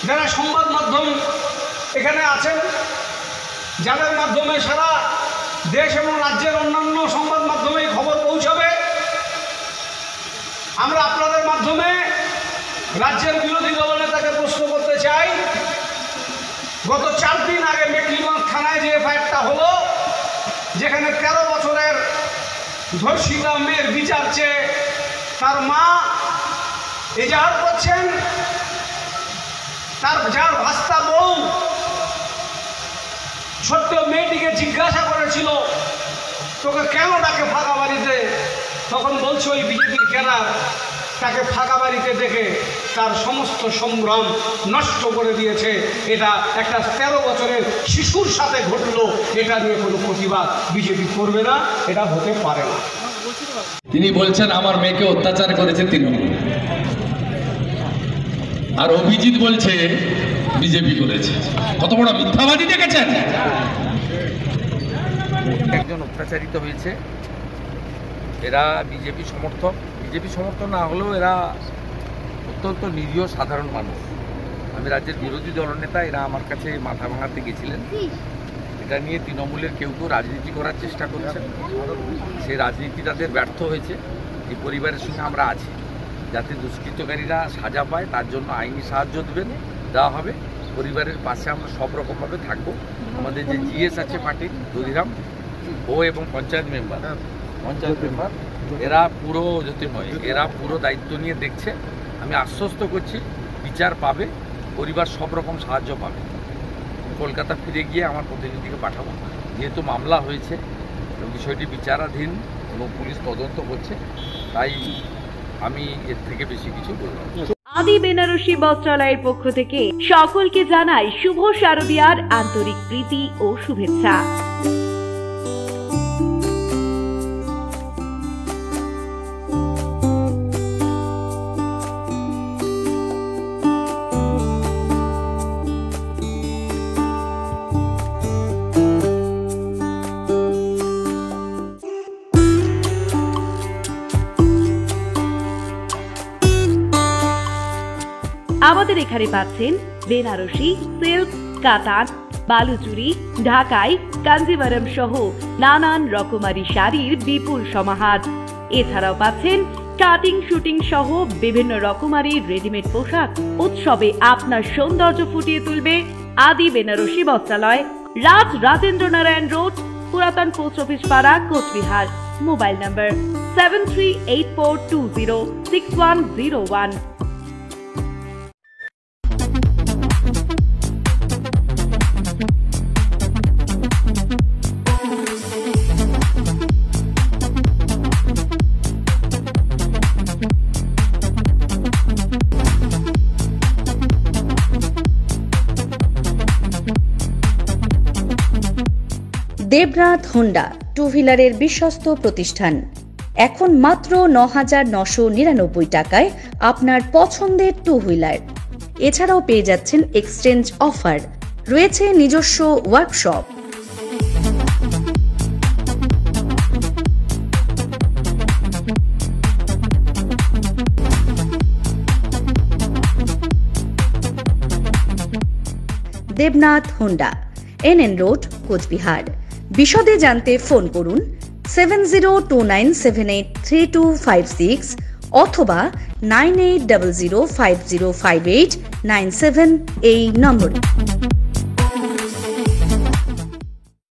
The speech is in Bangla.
যারা সংবাদ মাধ্যম এখানে আছেন, যাদের মাধ্যমে সারা দেশ এবং রাজ্যের অন্যান্য সংবাদ মাধ্যমে খবর পৌঁছাবে, আমরা আপনাদের মাধ্যমে রাজ্যের বিরোধী দলনেতাকে প্রশ্ন করতে চাই, গত 4 দিন আগে মেখলিগঞ্জ থানায় যে এফআইআরটা হলো, যেখানে 13 বছরের ধর্ষিতা মেয়ের বিচার চেয়ে তার মা এজাহার করছেন, যার ভাস্তা বউ ছোট্ট মেয়েটিকে জিজ্ঞাসা করেছিল তোকে কেন ডাকে ফাঁকা বাড়িতে, তখন বলছে ওই বিজেপির ক্যাডার তাকে ফাঁকা বাড়িতে দেখে তার সমস্ত সংগ্রাম নষ্ট করে দিয়েছে। এটা একটা 13 বছরের শিশুর সাথে ঘটলো, এটা নিয়ে কোনো প্রতিবাদ বিজেপি করবে না, এটা হতে পারে না। তিনি বলছেন আমার মেয়েকে অত্যাচার করেছে তৃণমূল, আর অভিজিৎ বলছে বিজেপি করেছে। কত বড় মিথ্যাবাদী দেখেছেন। একজন অত্যাচারিত হয়েছে, এরা বিজেপি সমর্থক। বিজেপি সমর্থন না হলেও এরা অত্যন্ত নিরীহ সাধারণ মানুষ। আমি রাজ্যের বিরোধী দলনেতা, এরা আমার কাছে মাথা ভাঙাতে গেছিলেন। এটা নিয়ে তৃণমূলের কেউ কেউ রাজনীতি করার চেষ্টা করছেন, সেই রাজনীতি তাদের ব্যর্থ হয়েছে। এই পরিবারের সঙ্গে আমরা আছি, যাতে দুষ্কৃতকারীরা সাজা পায় তার জন্য আইনি সাহায্য দেওয়া হবে। পরিবারের পাশে আমরা সব রকমভাবে থাকবো। আমাদের যে জিএস আছে পার্টির দধিরাম, ও এবং পঞ্চায়েত মেম্বার এরা পুরো জ্যোতির্ময়, এরা পুরো দায়িত্ব নিয়ে দেখছে। আমি আশ্বস্ত করছি বিচার পাবে, পরিবার সব রকম সাহায্য পাবে। কলকাতা ফিরে গিয়ে আমার প্রতিনিধিকে পাঠাবো, যেহেতু মামলা হয়েছে বিষয়টি বিচারাধীন এবং পুলিশ তদন্ত করছে, তাই আমি এর থেকে বেশি কিছু বলবো না। আদি বেনারসি বস্ত্রালয়ের পক্ষ থেকে সকলকে জানাই শুভ শারদীয়ার আন্তরিক প্রীতি ও শুভেচ্ছা। আমাদের এখানে পাচ্ছেন বেনারসি, সিল্ক, কাতান, বালুচুরি, ঢাকাই, কাঞ্জিভারম সহ নানান রকমারি শাড়ির বিপুল সমাহার। এছাড়াও পাচ্ছেন কাটিং, শুটিং সহ বিভিন্ন রকমারি রেডিমেড পোশাক। উৎসবে আপনার সৌন্দর্য ফুটিয়ে তুলবে আদি বেনারসি বস্ত্রালয়, রাজ রাজেন্দ্র নারায়ণ রোড, পুরাতন পোস্ট অফিস পাড়া, Cooch Behar. Mobile number 7384206101। Debrat Honda two হুইলারের বিশ্বস্ত প্রতিষ্ঠান। এখন মাত্র ৯,৯৯৯ টাকায় আপনার পছন্দের টু হুইলার। এছাড়াও পেয়ে যাচ্ছেন এক্সচেঞ্জ অফার, রয়েছে নিজস্ব workshop. Debnath Honda, NN road, Cooch Behar. বিশদে জানতে ফোন করুন 7029783256 অথবা 9800505897 এই নম্বরে।